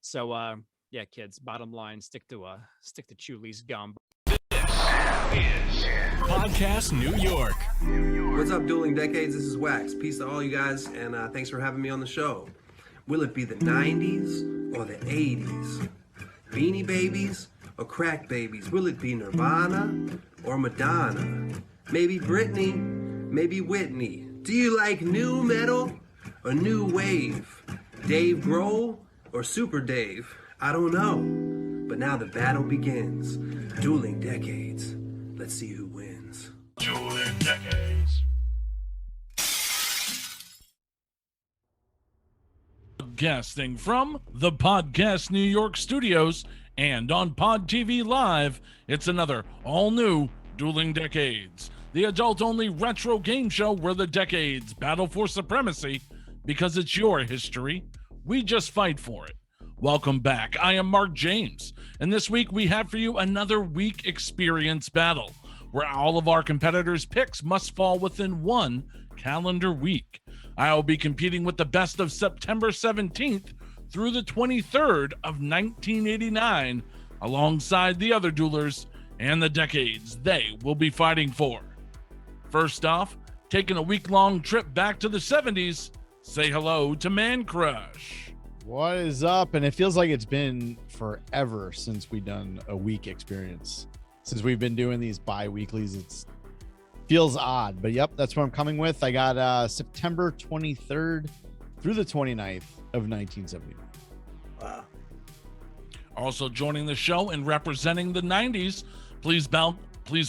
So yeah, kids, bottom line, stick to Chewlies Gum. Podcast New York. What's up, Dueling Decades? This is Wax. Peace to all you guys, and thanks for having me on the show. Will it be the 90s or the 80s? Beanie Babies or Crack Babies? Will it be Nirvana or Madonna? Maybe Britney, maybe Whitney. Do you like new metal or new wave? Dave Grohl or Super Dave? I don't know. But now the battle begins. Dueling Decades. Let's see who wins. Dueling Decades. Podcasting from the Podcast New York studios and on Pod TV Live, it's another all-new Dueling Decades, the adult-only retro game show where the decades battle for supremacy because it's your history. We just fight for it. Welcome back. I am Marc James, and this week we have for you another week experience battle where all of our competitors' picks must fall within one calendar week. I'll be competing with the best of September 17th through the 23rd of 1989 alongside the other duelers and the decades they will be fighting for. First off, taking a week-long trip back to the 70s, say hello to Mancrush. What is up? And it feels like it's been forever since we've done a week experience. Since we've been doing these bi-weeklies, it feels odd. But yep, that's what I'm coming with. I got September 23rd through the 29th of 1979. Wow. Also joining the show and representing the 90s, please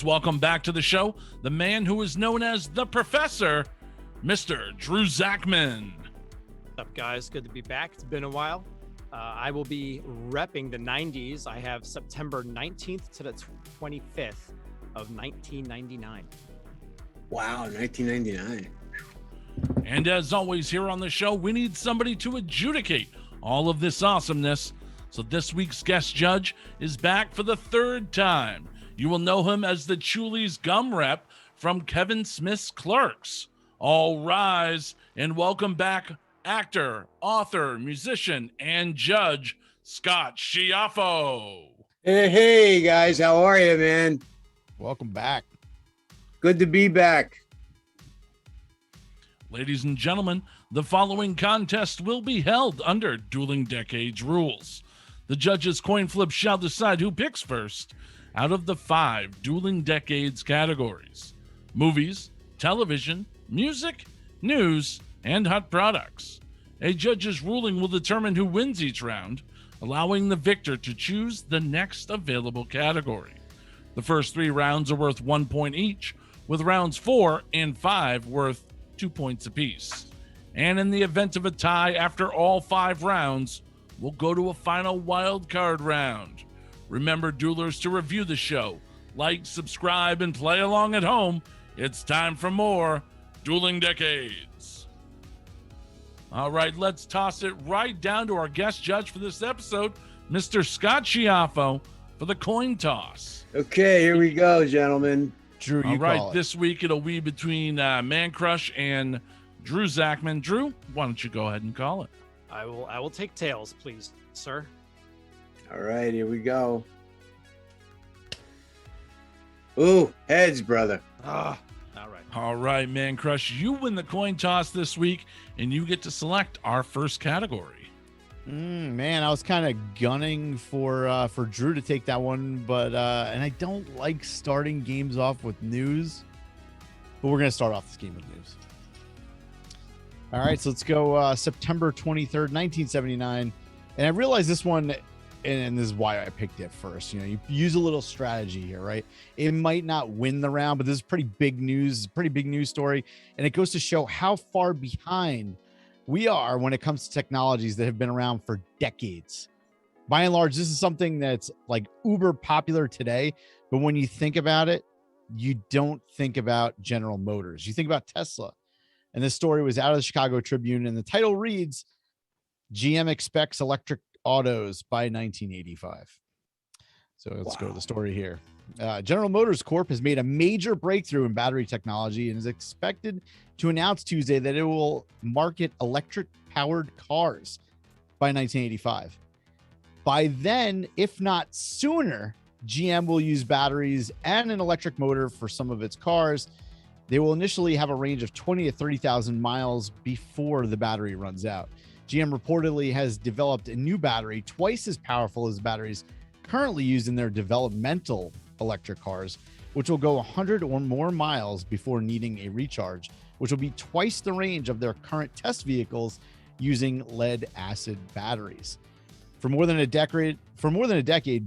welcome back to the show the man who is known as the Professor, Mr. Drew Zakmin. What's up, guys? Good to be back. It's been a while. I will be repping the 90s. I have September 19th to the 25th of 1999. Wow, 1999. And as always here on the show, we need somebody to adjudicate all of this awesomeness. So this week's guest judge is back for the third time. You will know him as the Chewlies Gum rep from Kevin Smith's Clerks. All rise and welcome back actor, author, musician, and judge, Scott Schiaffo. Hey, guys. How are you, man? Welcome back. Good to be back. Ladies and gentlemen, the following contest will be held under Dueling Decades rules. The judges' coin flip shall decide who picks first out of the 5 Dueling Decades categories: movies, television, music, news, and hot products. A judge's ruling will determine who wins each round, allowing the victor to choose the next available category. The first 3 rounds are worth 1 point each, with rounds 4 and 5 worth 2 points apiece. And in the event of a tie after all 5 rounds, we'll go to a final wild card round. Remember, duelers, to review the show, like, subscribe, and play along at home. It's time for more Dueling Decades. All right, let's toss it right down to our guest judge for this episode, Mr. Scott Schiaffo, for the coin toss. Okay, here we go, gentlemen. Drew, you All right, call it. this week it'll be between Mancrush and Drew Zakmin. Drew, why don't you go ahead and call it? I will take tails, please, sir. All right, here we go. Ooh, heads, brother. All right. All right, Mancrush, you win the coin toss this week, and you get to select our first category. Man, I was kind of gunning for Drew to take that one, but and I don't like starting games off with news, but we're gonna start off this game with news. All right, so let's go September 23rd, 1979, and I realize this one, and this is why I picked it first. You know, you use a little strategy here, right? It might not win the round, but this is pretty big news, pretty big news story, and it goes to show how far behind we are when it comes to technologies that have been around for decades. By and large, this is something that's like uber popular today, but when you think about it, you don't think about General Motors. You think about Tesla. And this story was out of the Chicago Tribune, and the title reads, GM expects electric autos by 1985. So let's go to the story here. General Motors Corp has made a major breakthrough in battery technology and is expected to announce Tuesday that it will market electric-powered cars by 1985. By then, if not sooner, GM will use batteries and an electric motor for some of its cars. They will initially have a range of 20 to 30,000 miles before the battery runs out. GM reportedly has developed a new battery twice as powerful as batteries currently used in their developmental electric cars, which will go 100 or more miles before needing a recharge, which will be twice the range of their current test vehicles using lead acid batteries. For more than a decade,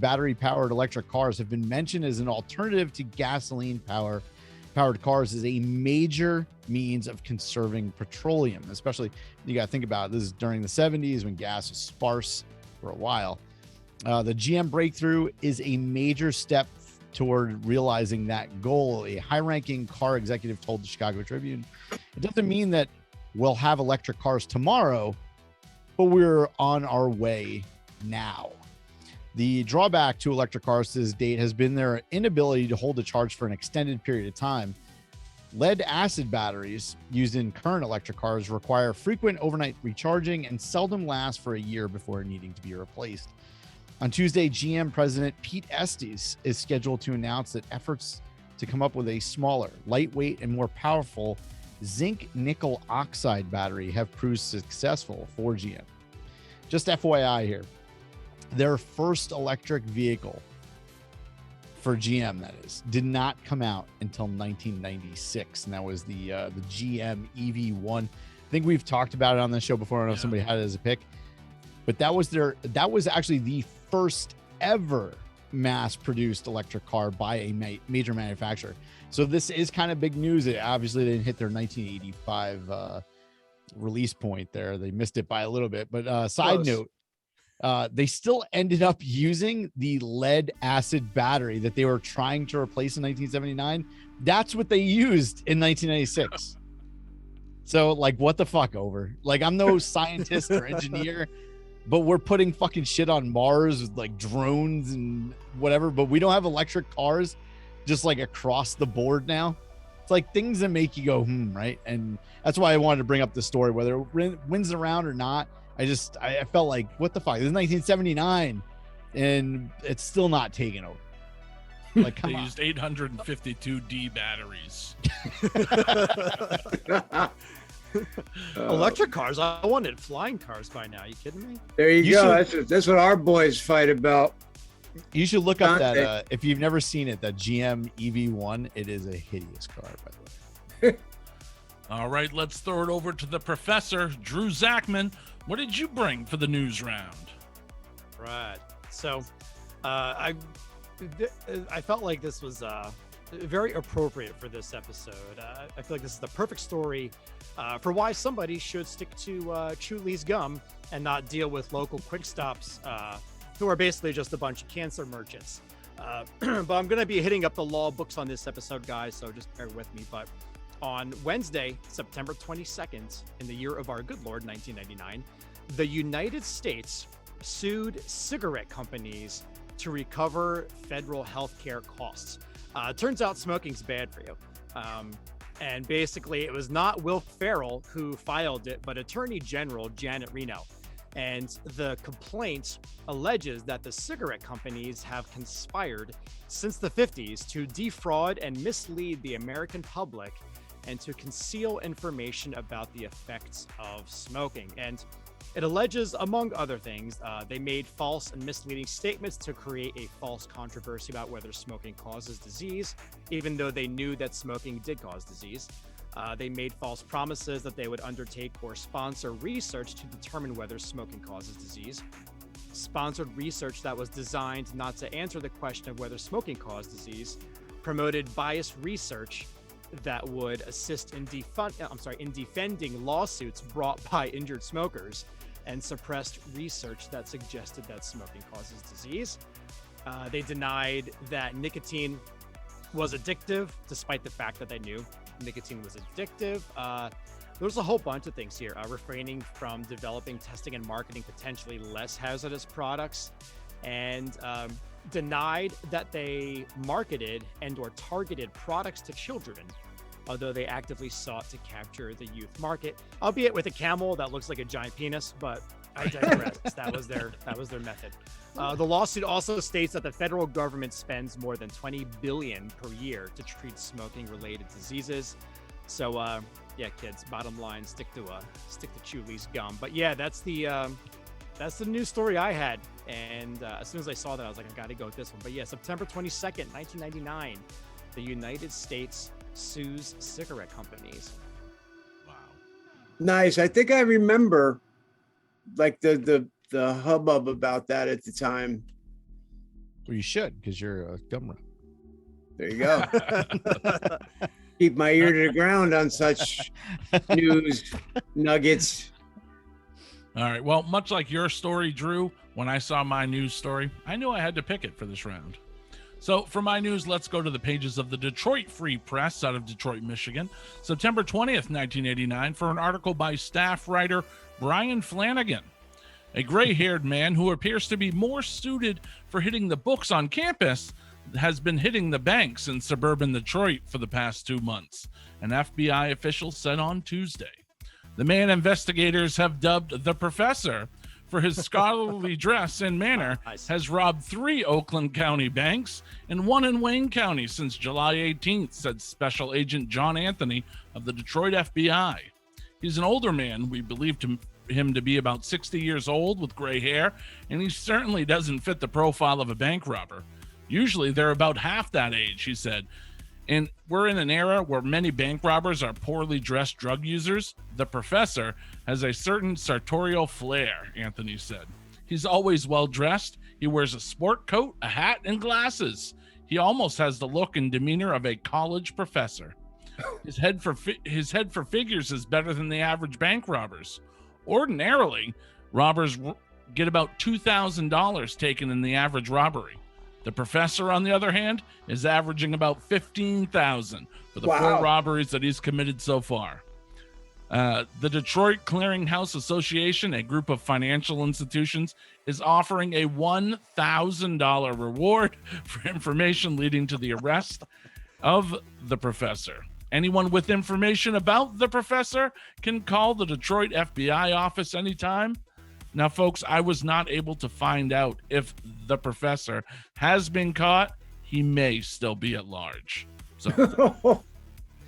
battery-powered electric cars have been mentioned as an alternative to gasoline-powered cars as a major means of conserving petroleum. Especially, you got to think about it, this is during the 70s when gas was sparse for a while. The GM breakthrough is a major step toward realizing that goal, a high-ranking car executive told the Chicago Tribune. It doesn't mean that we'll have electric cars tomorrow, but we're on our way now. The drawback to electric cars to this date has been their inability to hold a charge for an extended period of time. Lead acid batteries used in current electric cars require frequent overnight recharging and seldom last for a year before needing to be replaced. On Tuesday, GM President Pete Estes is scheduled to announce that efforts to come up with a smaller, lightweight, and more powerful zinc nickel oxide battery have proved successful for GM. Just FYI here, their first electric vehicle for GM, that is, did not come out until 1996, and that was the GM EV1. I think we've talked about it on the show before. I don't know if somebody had it as a pick, but that was actually the first ever mass-produced electric car by a major manufacturer. So this is kind of big news. It obviously didn't hit their 1985 release point there. They missed it by a little bit. But side note, they still ended up using the lead acid battery that they were trying to replace in 1979. That's what they used in 1996. So, like, what the fuck, over? Like, I'm no scientist or engineer, but we're putting fucking shit on Mars with like drones and whatever, but we don't have electric cars just like across the board now. It's like things that make you go, right? And that's why I wanted to bring up the story, whether it wins around or not. I felt like, what the fuck? This is 1979 and it's still not taken over. Like, come on. They used 852D batteries. Electric cars. I wanted flying cars by now. You kidding me? There you go. That's what our boys fight about. You should look up that if you've never seen it, that GM EV1. It is a hideous car, by the way. All right, let's throw it over to the professor, Drew Zakmin. What did you bring for the news round? Right. So, I felt like this was very appropriate for this episode. I feel like this is the perfect story for why somebody should stick to Chewlies Gum and not deal with local quick stops who are basically just a bunch of cancer merchants. But I'm going to be hitting up the law books on this episode, guys, so just bear with me. But on Wednesday, September 22nd, in the year of our good Lord, 1999, the United States sued cigarette companies to recover federal healthcare costs. Turns out smoking's bad for you. And basically, it was not Will Ferrell who filed it, but Attorney General Janet Reno. And the complaint alleges that the cigarette companies have conspired since the 50s to defraud and mislead the American public and to conceal information about the effects of smoking. And it alleges, among other things, they made false and misleading statements to create a false controversy about whether smoking causes disease, even though they knew that smoking did cause disease. They made false promises that they would undertake or sponsor research to determine whether smoking causes disease. Sponsored research that was designed not to answer the question of whether smoking caused disease, promoted biased research that would assist in defending lawsuits brought by injured smokers, and suppressed research that suggested that smoking causes disease. They denied that nicotine was addictive, despite the fact that they knew nicotine was addictive. There's a whole bunch of things here. Refraining from developing, testing, and marketing potentially less hazardous products, and denied that they marketed and or targeted products to children, although they actively sought to capture the youth market, albeit with a camel that looks like a giant penis. But I digress. That was their method. The lawsuit also states that the federal government spends more than $20 billion per year to treat smoking-related diseases. So, yeah, kids. Bottom line, stick to Chewlies Gum. But yeah, that's the news story I had. And as soon as I saw that, I was like, I got to go with this one. But yeah, September 22nd, 1999, the United States sues cigarette companies. Wow. Nice. I think I remember like the hubbub about that at the time. Well, you should, because you're a gum runner. There you go. Keep my ear to the ground on such news nuggets. All right. Well, much like your story, Drew, when I saw my news story, I knew I had to pick it for this round. So for my news, let's go to the pages of the Detroit Free Press out of Detroit, Michigan, September 20th, 1989, for an article by staff writer Brian Flanagan. A gray-haired man who appears to be more suited for hitting the books on campus has been hitting the banks in suburban Detroit for the past 2 months, an FBI official said on Tuesday. The man investigators have dubbed the Professor for his scholarly dress and manner has robbed 3 Oakland County banks and 1 in Wayne County since July 18th, said Special Agent John Anthony of the Detroit FBI. He's an older man. We believed him to be about 60 years old with gray hair, and he certainly doesn't fit the profile of a bank robber. Usually they're about half that age, he said. And we're in an era where many bank robbers are poorly dressed drug users. The Professor has a certain sartorial flair, Anthony said. He's always well dressed. He wears a sport coat, a hat, and glasses. He almost has the look and demeanor of a college professor. His head for figures is better than the average bank robbers. Ordinarily, robbers get about $2,000 taken in the average robbery. The Professor, on the other hand, is averaging about $15,000 for the 4 robberies that he's committed so far. The Detroit Clearinghouse Association, a group of financial institutions, is offering a $1,000 reward for information leading to the arrest of the Professor. Anyone with information about the Professor can call the Detroit FBI office anytime. Now, folks, I was not able to find out if the Professor has been caught. He may still be at large. So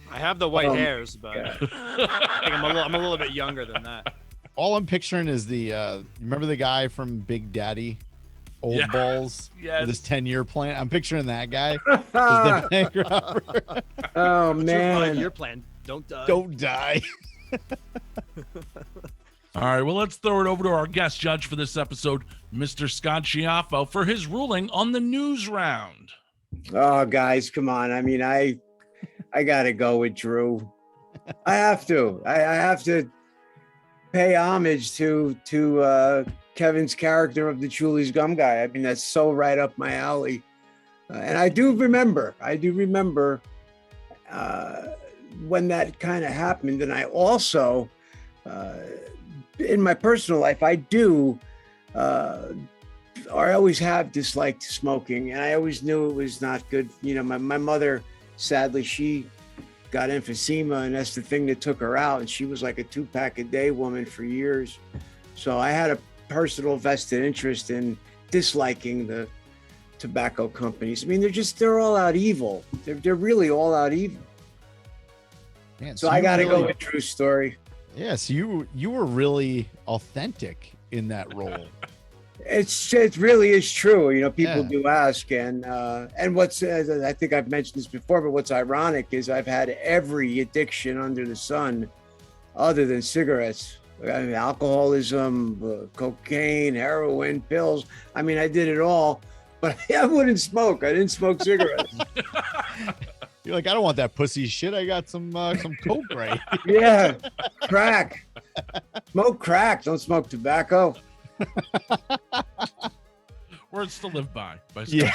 I have the white hairs, but I think I'm a little bit younger than that. All I'm picturing is the remember the guy from Big Daddy, Old Balls, with his 10-year plan. I'm picturing that guy. As the bank robber. Oh man, your plan. Don't die. Don't die. All right, well, let's throw it over to our guest judge for this episode, Mr. Scott Schiaffo, for his ruling on the news round. Oh, guys, come on. I mean, I got to go with Drew. I have to. I have to pay homage to Kevin's character of the Chewlies Gum guy. I mean, that's so right up my alley. And I do remember when that kind of happened. And I also... in my personal life, I always have disliked smoking, and I always knew it was not good. You know, my mother, sadly, she got emphysema, and that's the thing that took her out. And she was like a 2-pack a day woman for years. So I had a personal vested interest in disliking the tobacco companies. I mean, they're all out evil. They're really all out evil. Man, so I got to go with Drew's story. Yeah, so you were really authentic in that role. It really is true. You know, people do ask, and what's I think I've mentioned this before, but what's ironic is I've had every addiction under the sun, other than cigarettes. I mean, alcoholism, cocaine, heroin, pills. I mean, I did it all, but I wouldn't smoke. I didn't smoke cigarettes. You're like, I don't want that pussy shit. I got some coke, right? Yeah, crack. Smoke crack. Don't smoke tobacco. Words to live by Scott. Yeah.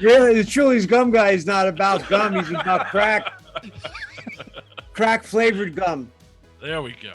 Really, the Chewlies Gum guy is not about gum. He's about crack. Crack flavored gum. There we go.